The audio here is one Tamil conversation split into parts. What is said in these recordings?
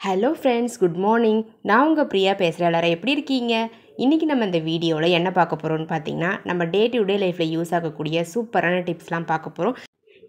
Hello friends, good morning. நான் உங்கள் பிரியா பேசுகிறேன். எல்லாரும் எப்படி இருக்கீங்க? இன்றைக்கி நம்ம இந்த வீடியோவில் என்ன பார்க்க போகிறோம்னு பார்த்தீங்கன்னா, நம்ம டே டு டே லைஃப்பில் யூஸ் ஆகக்கூடிய சூப்பரான டிப்ஸ்லாம் பார்க்க போகிறோம்.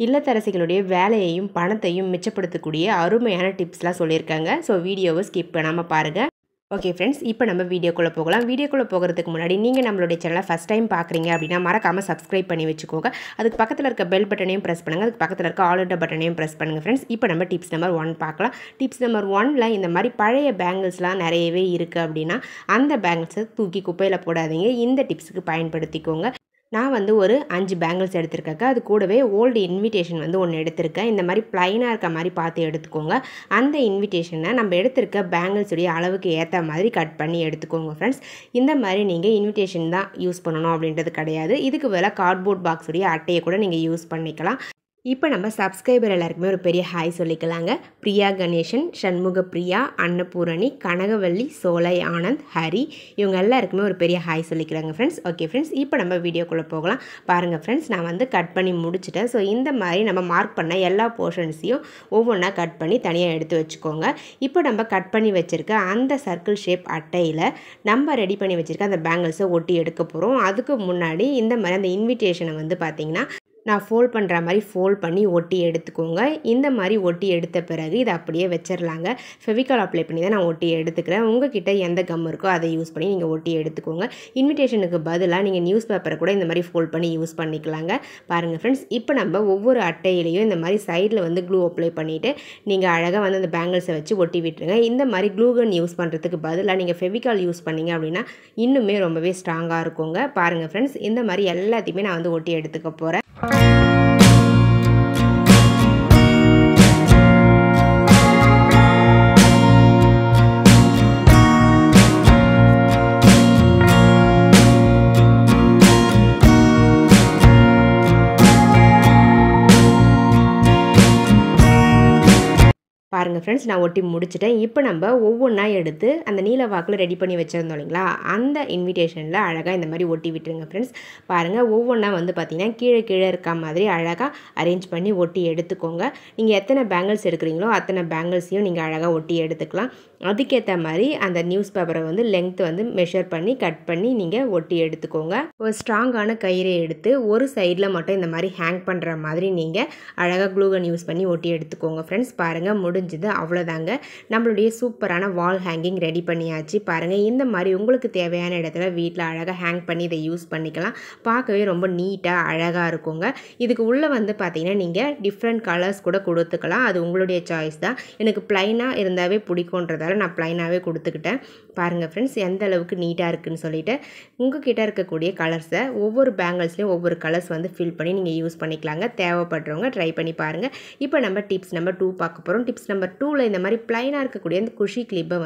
இல்லத்தரசிகளுடைய வேலையையும் பணத்தையும் மிச்சப்படுத்தக்கூடிய அருமையான டிப்ஸ்லாம் சொல்லியிருக்காங்க. ஸோ வீடியோவை ஸ்கிப் பண்ணாமல் பாருங்கள். ஓகே ஃப்ரெண்ட்ஸ், இப்போ நம்ம வீடியோக்குள்ளே போகலாம். வீடியோக்குள்ளே போகிறதுக்கு முன்னாடி நீங்கள் நம்மளுடைய சேனலை ஃபஸ்ட் டைம் பார்க்குறீங்க அப்படின்னா மறக்காமல் சப்ஸ்கிரைப் பண்ணி வச்சுக்கோங்க. அதுக்கு பக்கத்தில் இருக்க பெல் பட்டனையும் ப்ரெஸ் பண்ணுங்கள். அதுக்கு பக்கத்தில் இருக்க ஆல் இன்டர் பட்டனையும் ப்ரெஸ் பண்ணுங்கள். ஃப்ரெண்ட்ஸ், இப்போ நம்ம டிப்ஸ் நம்பர் 1 பார்க்கலாம். டிப்ஸ் நம்பர் 1ல் இந்த மாதிரி பழைய பேங்கிள்ஸ்லாம் நிறையவே இருக்குது அப்படின்னா அந்த பேங்கிள்ஸை தூக்கி குப்பையில் போடாதீங்க. இந்த டிப்ஸுக்கு பயன்படுத்திக்கோங்க. நான் ஒரு 5 பேங்கிள்ஸ் எடுத்திருக்கேன். அது கூடவே ஓல்டு இன்விடேஷன் ஒன்று எடுத்திருக்கேன். இந்த மாதிரி ப்ளைனாக இருக்க மாதிரி பார்த்து எடுத்துக்கோங்க. அந்த இன்விடேஷனை நம்ம எடுத்திருக்க பேங்கிள்ஸுடைய அளவுக்கு ஏற்ற மாதிரி கட் பண்ணி எடுத்துக்கோங்க. ஃப்ரெண்ட்ஸ், இந்த மாதிரி நீங்கள் இன்விடேஷன் தான் யூஸ் பண்ணணும் அப்படின்றது கிடையாது. இதுக்கு வேலை கார்ட்போர்ட் பாக்ஸுடைய அட்டையை கூட நீங்கள் யூஸ் பண்ணிக்கலாம். இப்போ நம்ம சப்ஸ்கிரைபர் எல்லாருக்குமே ஒரு பெரிய ஹாய் சொல்லிக்கலாங்க. பிரியா கணேசன், சண்முக பிரியா, அன்னபூரணி, கனகவல்லி, சோலை ஆனந்த், ஹரி, இவங்க எல்லாருக்குமே ஒரு பெரிய ஹாய் சொல்லிக்கிறாங்க ஃப்ரெண்ட்ஸ். ஓகே ஃப்ரெண்ட்ஸ், இப்போ நம்ம வீடியோக்குள்ளே போகலாம். பாருங்கள் ஃப்ரெண்ட்ஸ், நான் கட் பண்ணி முடிச்சிட்டேன். ஸோ இந்த மாதிரி நம்ம மார்க் பண்ண எல்லா போர்ஷன்ஸையும் ஒவ்வொன்றா கட் பண்ணி தனியாக எடுத்து வச்சுக்கோங்க. இப்போ நம்ம கட் பண்ணி வச்சுருக்க அந்த சர்க்கிள் ஷேப் அட்டையில் நம்ம ரெடி பண்ணி வச்சுருக்க அந்த பேங்கிள்ஸை ஒட்டி எடுக்க போகிறோம். அதுக்கு முன்னாடி இந்த மாதிரி அந்த இன்விடேஷனை பார்த்திங்கன்னா நான் ஃபோல்ட் பண்ணுற மாதிரி ஃபோல்ட் பண்ணி ஒட்டி எடுத்துக்கோங்க. இந்த மாதிரி ஒட்டி எடுத்த பிறகு இதை அப்படியே வச்சிடலாங்க. ஃபெவிகால் அப்ளை பண்ணி தான் நான் ஒட்டி எடுத்துக்கிறேன். உங்ககிட்ட எந்த கம் இருக்கோ அதை யூஸ் பண்ணி நீங்கள் ஒட்டி எடுத்துக்கோங்க. இன்விடேஷனுக்கு பதிலாக நீங்கள் நியூஸ் பேப்பரை கூட இந்த மாதிரி ஃபோல்ட் பண்ணி யூஸ் பண்ணிக்கலாங்க. பாருங்கள் ஃப்ரெண்ட்ஸ், இப்போ நம்ம ஒவ்வொரு அட்டையிலையும் இந்த மாதிரி சைடில் க்ளூ அப்ளை பண்ணிவிட்டு நீங்கள் அழகாக அந்த பேங்கிள்ஸை வச்சு ஒட்டி விட்டுருங்க. இந்த மாதிரி க்ளூ கன் யூஸ் பண்ணுறதுக்கு பதிலாக நீங்கள் ஃபெவிகால் யூஸ் பண்ணிங்க அப்படின்னா இன்னுமே ரொம்பவே ஸ்ட்ராங்காக இருக்குங்க. பாருங்கள் ஃப்ரெண்ட்ஸ், இந்த மாதிரி எல்லாத்தையுமே நான் ஒட்டி எடுத்துக்க போகிறேன். பாருங்கள் ஃப்ரெண்ட்ஸ், நான் ஒட்டி முடிச்சிட்டேன். இப்போ நம்ம ஒவ்வொன்றா எடுத்து அந்த நீல வாக்கில் ரெடி பண்ணி வச்சுருந்தோம் இல்லைங்களா, அந்த இன்விடேஷனில் அழகாக இந்த மாதிரி ஒட்டி விட்டுருங்க. ஃப்ரெண்ட்ஸ், பாருங்கள் ஒவ்வொன்றா பார்த்திங்கன்னா கீழே கீழே இருக்க மாதிரி அழகாக அரேஞ்ச் பண்ணி ஒட்டி எடுத்துக்கோங்க. நீங்கள் எத்தனை பேங்கிள்ஸ் எடுக்கிறீங்களோ அத்தனை பேங்கிள்ஸையும் நீங்கள் அழகாக ஒட்டி எடுத்துக்கலாம். அதுக்கேற்ற மாதிரி அந்த நியூஸ் பேப்பரை லென்த் மெஷர் பண்ணி கட் பண்ணி நீங்கள் ஒட்டி எடுத்துக்கோங்க. ஒரு ஸ்ட்ராங்கான கயிறை எடுத்து ஒரு சைடில் மட்டும் இந்த மாதிரி ஹேங் பண்ணுற மாதிரி நீங்கள் அழகாக க்ளூகன் யூஸ் பண்ணி ஒட்டி எடுத்துக்கோங்க. ஃப்ரெண்ட்ஸ், பாருங்கள் முடிஞ்சது. அவ்வளோதாங்க, நம்மளுடைய சூப்பரான வால் ஹேங்கிங் ரெடி பண்ணியாச்சு. பாருங்கள், இந்த மாதிரி உங்களுக்கு தேவையான இடத்துல வீட்டில் அழகாக ஹேங் பண்ணி இதை யூஸ் பண்ணிக்கலாம். பார்க்கவே ரொம்ப நீட்டாக அழகாக இருக்குங்க. இதுக்கு உள்ளே பார்த்தீங்கன்னா நீங்கள் டிஃப்ரெண்ட் கலர்ஸ் கூட கொடுத்துக்கலாம். அது உங்களுடைய சாய்ஸ் தான். எனக்கு ப்ளைனாக இருந்தாவே பிடிக்குன்றதால நான் ப்ளைனாகவே கொடுத்துக்கிட்டேன். பாருங்கள் ஃப்ரெண்ட்ஸ், எந்த அளவுக்கு நீட்டாக இருக்குதுன்னு சொல்லிட்டு உங்கள் கிட்டே இருக்கக்கூடிய கலர்ஸை ஒவ்வொரு பேங்கிள்ஸ்லேயும் ஒவ்வொரு கலர்ஸ் ஃபில் பண்ணி நீங்கள் யூஸ் பண்ணிக்கலாங்க. தேவைப்படுறவங்க ட்ரை பண்ணி பாருங்கள். இப்போ நம்ம டிப்ஸ் நம்பர் 2 பார்க்க போகிறோம். டிப்ஸ் நம்பர் 2ல் இந்த மாதிரி ப்ளைனாக இருக்கக்கூடிய அந்த குஷி கிளிப்பை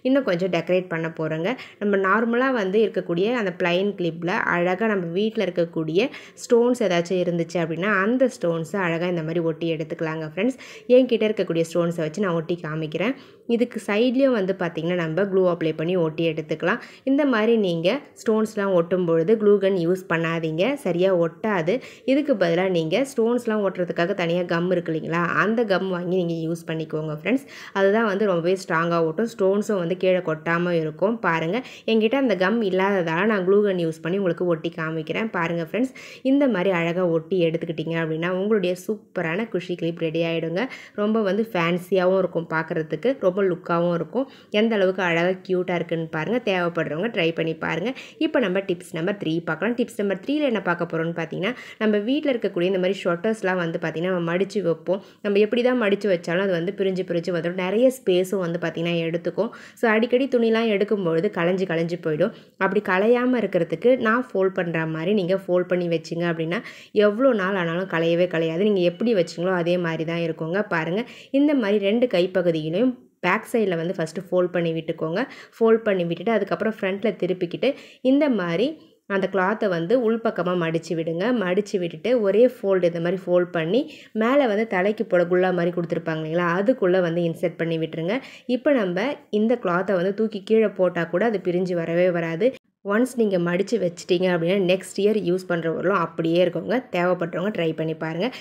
இன்னும் கொஞ்சம் டெக்கரேட் பண்ண போகிறோங்க. நம்ம நார்மலாக இருக்கக்கூடிய அந்த ப்ளைன் கிளிப்பில் அழகாக நம்ம வீட்டில் இருக்கக்கூடிய ஸ்டோன்ஸ் ஏதாச்சும் இருந்துச்சு அப்படின்னா அந்த ஸ்டோன்ஸை அழகாக இந்த மாதிரி ஒட்டி எடுத்துக்கலாங்க. ஃப்ரெண்ட்ஸ், என்கிட்ட இருக்கக்கூடிய ஸ்டோன்ஸை வச்சு நான் ஒட்டி காமிக்கிறேன். இதுக்கு சைட்லேயும் பார்த்திங்கன்னா நம்ம க்ளூ அப்ளை பண்ணி ஒட்டி எடுத்துக்கலாம். இந்த மாதிரி நீங்கள் ஸ்டோன்ஸ்லாம் ஒட்டும் பொழுது க்ளூ கன் யூஸ் பண்ணாதீங்க, சரியாக ஒட்டாது. இதுக்கு பதிலாக நீங்கள் ஸ்டோன்ஸ்லாம் ஒட்டுறதுக்காக தனியாக கம் இருக்கு இல்லைங்களா, அந்த கம் வாங்கி நீங்கள் யூஸ் பண்ணிக்கோங்க. ஃப்ரெண்ட்ஸ், அதுதான் ரொம்பவே ஸ்ட்ராங்காக ஒட்டும். ஸ்டோன்ஸும் கீழே கொட்டாமல் இருக்கும். பாருங்கள், என்கிட்ட அந்த கம் இல்லாததால் நான் க்ளூ கன் யூஸ் பண்ணி உங்களுக்கு ஒட்டி காமிக்கிறேன். பாருங்கள் ஃப்ரெண்ட்ஸ், இந்த மாதிரி அழகாக ஒட்டி எடுத்துக்கிட்டிங்க அப்படின்னா உங்களுடைய சூப்பரான குஷி கிளிப் ரெடி ஆகிடுங்க. ரொம்ப ஃபேன்சியாகவும் இருக்கும், பார்க்குறதுக்கு ரொம்ப லுக்காகவும் இருக்கும். எந்த அளவுக்கு அழகாக க்யூட்டாக இருக்குன்னு பாருங்கள். தேவைப்படுறவங்க ட்ரை பண்ணி பாருங்கள். இப்போ நம்ம டிப்ஸ் நம்பர் 3 பார்க்கலாம். டிப்ஸ் நம்பர் 3ல் என்ன பார்க்க போகிறோம்னு பார்த்தீங்கன்னா, நம்ம வீட்டில் இருக்கக்கூடிய இந்த மாதிரி ஷொட்டர்ஸ்லாம் பார்த்திங்கன்னா நம்ம மடித்து வைப்போம். நம்ம எப்படி தான் மடித்து வச்சாலும் அது பிரிஞ்சு பிரிஞ்சு வந்துடும். நிறைய ஸ்பேஸும் பார்த்திங்கன்னா எடுத்துக்கும். ஸோ அடிக்கடி துணிலாம் எடுக்கும்பொழுது களைஞ்சு போயிடும். அப்படி களையாமல் இருக்கிறதுக்கு நான் ஃபோல்ட் பண்ணுற மாதிரி நீங்கள் ஃபோல்ட் பண்ணி வச்சிங்க அப்படின்னா எவ்வளோ நாள் ஆனாலும் களையவே களையாது. நீங்கள் எப்படி வச்சிங்களோ அதே மாதிரி தான் இருக்குங்க. பாருங்கள், இந்த மாதிரி 2 கைப்பகுதியிலையும் பேக் சைடில் ஃபஸ்ட்டு ஃபோல்ட் பண்ணி விட்டுக்கோங்க. ஃபோல்ட் பண்ணி விட்டுட்டு அதுக்கப்புறம் ஃப்ரண்ட்டில் திருப்பிக்கிட்டு இந்த மாதிரி அந்த கிளாத்தை உள்பக்கமாக மடித்து விடுங்க. மடித்து விட்டுட்டு ஒரே ஃபோல்டு இந்த மாதிரி ஃபோல்ட் பண்ணி மேலே தலைக்கு போட குல்லா மாதிரி கொடுத்துருப்பாங்க இல்லைங்களா, அதுக்குள்ளே இன்சர்ட் பண்ணி விட்டுருங்க. இப்போ நம்ம இந்த கிளாத்தை தூக்கி கீழே போட்டால் கூட அது பிரிஞ்சு வரவே வராது. ஒன்ஸ் நீங்கள் மடித்து வச்சிட்டிங்க அப்படின்னா நெக்ஸ்ட் இயர் யூஸ் பண்ணுற வரலும் அப்படியே இருக்குங்க. தேவைப்படுறவங்க ட்ரை பண்ணி பாருங்கள்.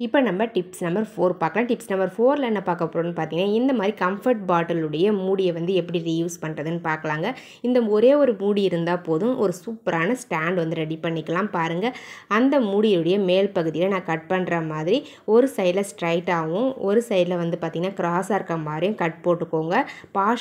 இப்போ நம்ம டிப்ஸ் நம்பர் 4 பார்க்கலாம். டிப்ஸ் நம்பர் 4ல் என்ன பார்க்க போகிறோம்னு பார்த்தீங்கன்னா, இந்த மாதிரி கம்ஃபர்ட் பாட்டிலுடைய மூடியை வந்து எப்படி ரீயூஸ் பண்ணுறதுன்னு பார்க்கலாங்க. இந்த ஒரே ஒரு மூடி இருந்தால் போதும், ஒரு சூப்பரான ஸ்டாண்ட் வந்து ரெடி பண்ணிக்கலாம். பாருங்கள், அந்த மூடியுடைய மேல் பகுதியில் நான் கட் பண்ணுற மாதிரி ஒரு சைடில் ஸ்ட்ரைட்டாகவும் ஒரு சைடில் வந்து பார்த்திங்கன்னா கிராஸாக இருக்க மாதிரியும் கட் போட்டுக்கோங்க.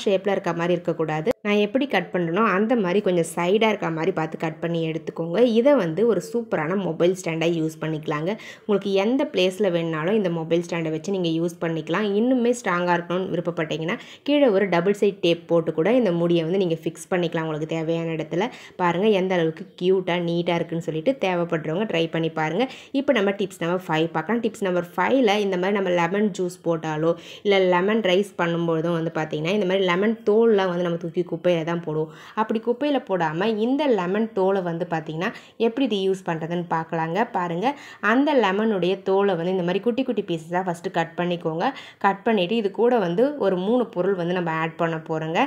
ஷேப்பில் இருக்க மாதிரி இருக்கக்கூடாது. நான் எப்படி கட் பண்ணுறனோ அந்த மாதிரி கொஞ்சம் சைடாக இருக்க மாதிரி பார்த்து கட் பண்ணி எடுத்துக்கோங்க. இதை வந்து ஒரு சூப்பரான மொபைல் ஸ்டாண்டாக யூஸ் பண்ணிக்கலாங்க. உங்களுக்கு எந்த பிளேஸில் வேணுனாலும் இந்த மொபைல் ஸ்டாண்டை வச்சு நீங்கள் யூஸ் பண்ணிக்கலாம். இன்னுமே ஸ்ட்ராங்காக இருக்கணும்னு விருப்பப்பட்டீங்கன்னா கீழே ஒரு டபுள் சைட் டேப் போட்டு கூட இந்த மூடியை வந்து நீங்கள் ஃபிக்ஸ் பண்ணிக்கலாம் உங்களுக்கு தேவையான இடத்துல. பாருங்கள் எந்த அளவுக்கு க்யூட்டாக நீட்டாக இருக்குன்னு சொல்லிட்டு தேவைப்படுறவங்க ட்ரை பண்ணி பாருங்கள். இப்போ நம்ம டிப்ஸ் நம்பர் 5 பார்க்கலாம். டிப்ஸ் நம்பர் 5ல் இந்த மாதிரி நம்ம லெமன் ஜூஸ் போட்டாலோ இல்லை லெமன் ரைஸ் பண்ணும்போதும் வந்து பார்த்திங்கன்னா இந்த மாதிரி லெமன் தோல்லாம் வந்து நம்ம தூக்கி குப்பையில் தான் போடுவோம். அப்படி குப்பையில் போடாமல் இந்த லெமன் தோலை வந்து பார்த்திங்கன்னா எப்படி ரீயூஸ் பண்ணுறதுன்னு பார்க்கலாங்க. பாருங்கள், அந்த லெமனுடைய தோலை வந்து இந்த மாதிரி குட்டி குட்டி பீஸஸாக ஃபஸ்ட்டு கட் பண்ணிக்கோங்க. கட் பண்ணிவிட்டு இது கூட வந்து ஒரு 3 பொருள் வந்து நம்ம ஆட் பண்ண போகிறோங்க.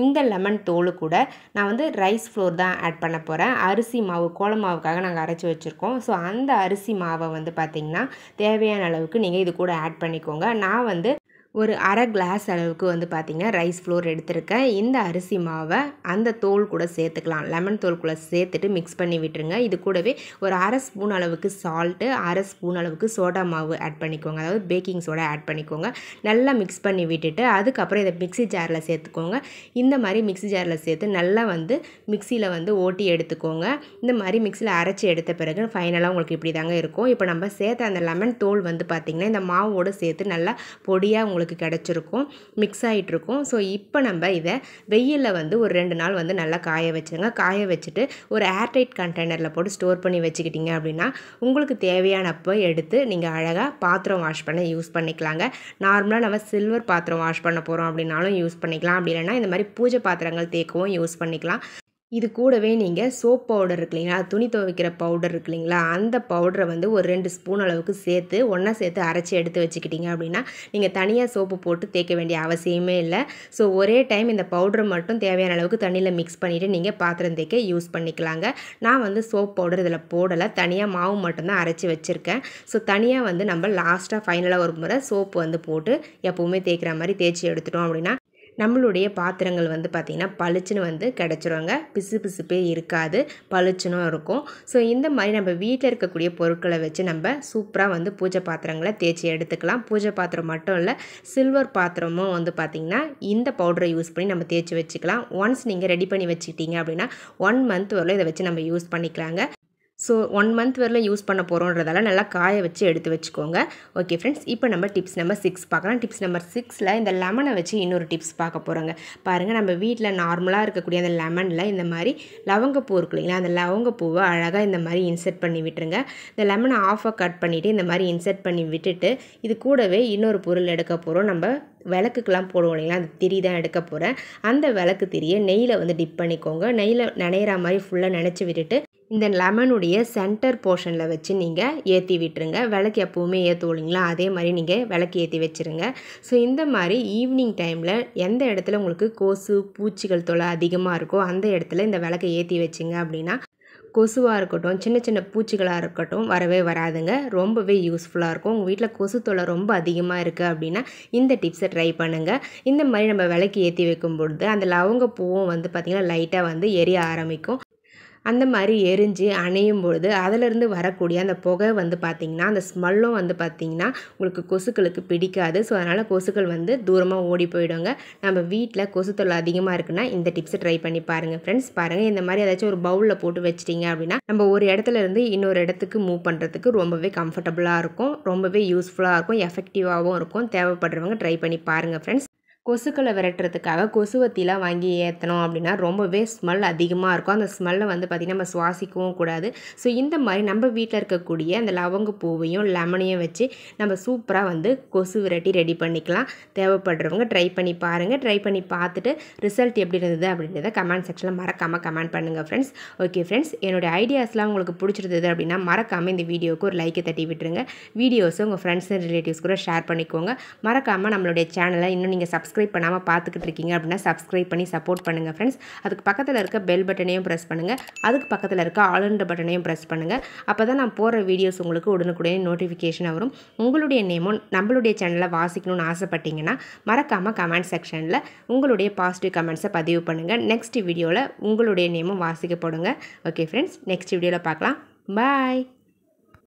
இந்த லெமன் தோல் கூட நான் வந்து ரைஸ் ஃப்ளோர் தான் ஆட் பண்ண போகிறேன். அரிசி மாவு, கோல மாவுக்காக நாங்கள் அரைச்சி வச்சுருக்கோம். ஸோ அந்த அரிசி மாவை வந்து பார்த்திங்கன்னா தேவையான அளவுக்கு நீங்கள் இது கூட ஆட் பண்ணிக்கோங்க. நான் வந்து ஒரு அரை கிளாஸ் அளவுக்கு வந்து பார்த்திங்கன்னா ரைஸ் ஃப்ளோர் எடுத்திருக்கேன். இந்த அரிசி மாவை அந்த தோல் கூட சேர்த்துக்கலாம். லெமன் தோல் கூட சேர்த்துட்டு மிக்ஸ் பண்ணி விட்டுருங்க. இது கூடவே ஒரு அரை ஸ்பூன் அளவுக்கு சால்ட்டு, அரை ஸ்பூன் அளவுக்கு சோடா மாவு ஆட் பண்ணிக்கோங்க. அதாவது பேக்கிங் சோடா ஆட் பண்ணிக்கோங்க. நல்லா மிக்ஸ் பண்ணி விட்டுட்டு அதுக்கப்புறம் இதை மிக்ஸி ஜாரில் சேர்த்துக்கோங்க. இந்த மாதிரி மிக்ஸி ஜாரில் சேர்த்து நல்லா வந்து மிக்சியில் வந்து ஓட்டி எடுத்துக்கோங்க. இந்த மாதிரி மிக்சியில் அரைச்சி எடுத்த பிறகு ஃபைனலாக உங்களுக்கு இப்படி தாங்க இருக்கும். இப்போ நம்ம சேர்த்த அந்த லெமன் தோல் வந்து பார்த்திங்கன்னா இந்த மாவோடு சேர்த்து நல்லா பொடியாக உங்களுக்கு கிடச்சிருக்கும், மிக்ஸ் ஆகிட்ருக்கும். ஸோ இப்போ நம்ம இதை வெயிலில் வந்து ஒரு 2 நாள் வந்து நல்லா காய வச்சுருங்க. காய வச்சுட்டு ஒரு ஏர்டைட் கண்டெய்னரில் போட்டு ஸ்டோர் பண்ணி வச்சுக்கிட்டிங்க அப்படின்னா உங்களுக்கு தேவையானப்போ எடுத்து நீங்கள் அழகாக பாத்திரம் வாஷ் பண்ண யூஸ் பண்ணிக்கலாங்க. நார்மலாக நம்ம சில்வர் பாத்திரம் வாஷ் பண்ண போகிறோம் அப்படின்னாலும் யூஸ் பண்ணிக்கலாம். அப்படி இல்லைன்னா இந்த மாதிரி பூஜை பாத்திரங்கள் தேக்கவும் யூஸ் பண்ணிக்கலாம். இது கூடவே நீங்கள் சோப் பவுடர் இருக்கு இல்லைங்களா, துணி துவைக்கிற பவுடர் இருக்கு இல்லைங்களா, அந்த பவுடரை வந்து ஒரு 2 ஸ்பூன் அளவுக்கு சேர்த்து ஒன்றா சேர்த்து அரைச்சி எடுத்து வச்சுக்கிட்டிங்க அப்படின்னா நீங்கள் தனியாக சோப்பு போட்டு தேய்க்க வேண்டிய அவசியமே இல்லை. ஸோ ஒரே டைம் இந்த பவுடரை மட்டும் தேவையான அளவுக்கு தண்ணியில் மிக்ஸ் பண்ணிவிட்டு நீங்கள் பாத்திரம் தேய்க்க யூஸ் பண்ணிக்கலாங்க. நான் வந்து சோப் பவுடர் இதில் போடலை, தனியாக மாவு மட்டும்தான் அரைச்சி வச்சுருக்கேன். ஸோ தனியாக வந்து நம்ம லாஸ்ட்டாக ஃபைனலாக ஒரு முறை சோப்பு வந்து போட்டு எப்போவுமே தேய்க்கிற மாதிரி தேய்ச்சி எடுத்துட்டோம் அப்படின்னா நம்மளுடைய பாத்திரங்கள் வந்து பார்த்திங்கன்னா பளிச்சுன்னு வந்து கிடச்சிருவாங்க. பிசு பிசுப்பே இருக்காது, பளிச்சுனும் இருக்கும். ஸோ இந்த மாதிரி நம்ம வீட்டில் இருக்கக்கூடிய பொருட்களை வச்சு நம்ம சூப்பராக வந்து பூஜை பாத்திரங்களை தேய்ச்சி எடுத்துக்கலாம். பூஜை பாத்திரம் மட்டும் இல்லை, சில்வர் பாத்திரமும் வந்து பார்த்திங்கன்னா இந்த பவுடரை யூஸ் பண்ணி நம்ம தேய்ச்சி வச்சுக்கலாம். ஒன்ஸ் நீங்கள் ரெடி பண்ணி வச்சுக்கிட்டீங்க அப்படின்னா 1 மந்த் வரல இதை வச்சு நம்ம யூஸ் பண்ணிக்கலாங்க. ஸோ 1 மந்த் வரல யூஸ் பண்ண போகிறோன்றதால நல்லா காய வச்சு எடுத்து வச்சுக்கோங்க. ஓகே ஃப்ரெண்ட்ஸ், இப்போ நம்ம டிப்ஸ் நம்பர் 6 பார்க்கலாம். டிப்ஸ் நம்பர் 6ல் இந்த லெமனை வச்சு இன்னொரு டிப்ஸ் பார்க்க போகிறோங்க. பாருங்கள், நம்ம வீட்டில் நார்மலாக இருக்கக்கூடிய அந்த லெமனில் இந்த மாதிரி லவங்கப்பூ இருக்கு இல்லைங்களா, அந்த லவங்கப்பூவை அழகாக இந்த மாதிரி இன்சர்ட் பண்ணி விட்டுருங்க. இந்த லெமனை ஆஃபாக கட் பண்ணிவிட்டு இந்த மாதிரி இன்சர்ட் பண்ணி விட்டுட்டு இது கூடவே இன்னொரு பொருள் எடுக்க போகிறோம். நம்ம விளக்குக்கெலாம் போடுவோம் இல்லைங்களா, அந்த திரி தான் எடுக்க போகிறேன். அந்த விளக்கு திரியை நெய்யில் வந்து டிப் பண்ணிக்கோங்க. நெய்யில் நனையிற மாதிரி ஃபுல்லாக நினச்சி விட்டுட்டு இந்த லெமனுடைய சென்டர் போர்ஷனில் வச்சு நீங்கள் ஏற்றி விட்டுருங்க. விளக்கு எப்போவுமே ஏற்றுவோம் இல்லைங்களா, அதே மாதிரி நீங்கள் விளக்கு ஏற்றி வச்சுருங்க. ஸோ இந்த மாதிரி ஈவினிங் டைமில் எந்த இடத்துல உங்களுக்கு கொசு பூச்சிகள் தொல்லை அதிகமாக இருக்கோ அந்த இடத்துல இந்த விளக்கை ஏற்றி வச்சிங்க அப்படின்னா கொசுவாக இருக்கட்டும், சின்ன சின்ன பூச்சிகளாக இருக்கட்டும் வரவே வராதுங்க. ரொம்பவே யூஸ்ஃபுல்லாக இருக்கும். உங்கள் வீட்டில் கொசு தொல்லை ரொம்ப அதிகமாக இருக்குது அப்படின்னா இந்த டிப்ஸை ட்ரை பண்ணுங்கள். இந்த மாதிரி நம்ம விளக்கு ஏற்றி வைக்கும் பொழுது அந்த லவங்கப்பூவும் வந்து பார்த்திங்கன்னா லைட்டாக வந்து எரிய ஆரம்பிக்கும். அந்த மாதிரி எரிஞ்சு அணையும் பொழுது அதிலிருந்து வரக்கூடிய அந்த புகை வந்து பார்த்திங்கன்னா அந்த ஸ்மெல்லும் வந்து பார்த்திங்கன்னா உங்களுக்கு கொசுக்களுக்கு பிடிக்காது. ஸோ அதனால் கொசுக்கள் வந்து தூரமாக ஓடி போயிடுங்க. நம்ம வீட்டில் கொசு தொல்லை அதிகமாக இருக்குன்னா இந்த டிப்ஸை ட்ரை பண்ணி பாருங்கள் ஃப்ரெண்ட்ஸ். பாருங்கள், இந்த மாதிரி ஏதாச்சும் ஒரு பவுலில் போட்டு வச்சிட்டிங்க அப்படின்னா நம்ம ஒரு இடத்துல இருந்து இன்னொரு இடத்துக்கு மூவ் பண்ணுறதுக்கு ரொம்பவே கம்ஃபர்டபுளாக இருக்கும், ரொம்பவே யூஸ்ஃபுல்லாக இருக்கும், எஃபெக்டிவாகவும் இருக்கும். தேவைப்படுறவங்க ட்ரை பண்ணி பாருங்கள் ஃப்ரெண்ட்ஸ். கொசுக்களை விரட்டுறதுக்காக கொசுவத்திலாம் வாங்கி ஏற்றணும் அப்படின்னா ரொம்பவே ஸ்மெல் அதிகமாக இருக்கும். அந்த ஸ்மெல்லை வந்து பார்த்திங்கன்னா நம்ம சுவாசிக்கவும் கூடாது. ஸோ இந்த மாதிரி நம்ம வீட்டில் இருக்கக்கூடிய அந்த லவங்கப்பூவையும் லெமனையும் வச்சு நம்ம சூப்பராக வந்து கொசு விரட்டி ரெடி பண்ணிக்கலாம். தேவைப்படுறவங்க ட்ரை பண்ணி பாருங்கள். ட்ரை பண்ணி பார்த்துட்டு ரிசல்ட் எப்படி இருந்தது அப்படின்றத கமெண்ட் செக்ஷனில் மறக்காமல் கமெண்ட் பண்ணுங்கள் ஃப்ரெண்ட்ஸ். ஓகே ஃப்ரெண்ட்ஸ், என்னோடய ஐடியாஸ்லாம் உங்களுக்கு பிடிச்சிருந்தது அப்படின்னா மறக்காமல் இந்த வீடியோவுக்கு ஒரு லைக்கை தட்டி விட்டுருங்க. வீடியோஸை உங்கள் ஃப்ரெண்ட்ஸ் அண்ட் ரிலேட்டிவ்ஸ் கூட ஷேர் பண்ணிக்கோங்க. மறக்காமல் நம்மளுடைய சேனலை இன்னும் நீங்கள் சப்ஸ்கிரைப் சப்ஸ்கிரைப் பண்ணாமல் பார்த்துக்கிட்டு இருக்கீங்க அப்படின்னா சப்ஸ்கிரைப் பண்ணி சப்போர்ட் பண்ணுங்கள் ஃப்ரெண்ட்ஸ். அதுக்கு பக்கத்தில் இருக்க பெல் பட்டனையும் ப்ரெஸ் பண்ணுங்கள். அதுக்கு பக்கத்தில் இருக்க ஆல்ன்ற பட்டனையும் ப்ரெஸ் பண்ணுங்கள். அப்போ தான் நான் போகிற வீடியோஸ் உங்களுக்கு உடனுக்குடனே நோட்டிஃபிகேஷன் வரும். உங்களுடைய நேமும் நம்மளுடைய சேனலில் வாசிக்கணும்னு ஆசைப்பட்டீங்கன்னா மறக்காமல் கமெண்ட் செக்ஷனில் உங்களுடைய பாசிட்டிவ் கமெண்ட்ஸை பதிவு பண்ணுங்கள். நெக்ஸ்ட் வீடியோவில் உங்களுடைய நேமும் வாசிக்கப்படுங்க. ஓகே ஃப்ரெண்ட்ஸ், நெக்ஸ்ட் வீடியோவில் பார்க்கலாம். பாய்.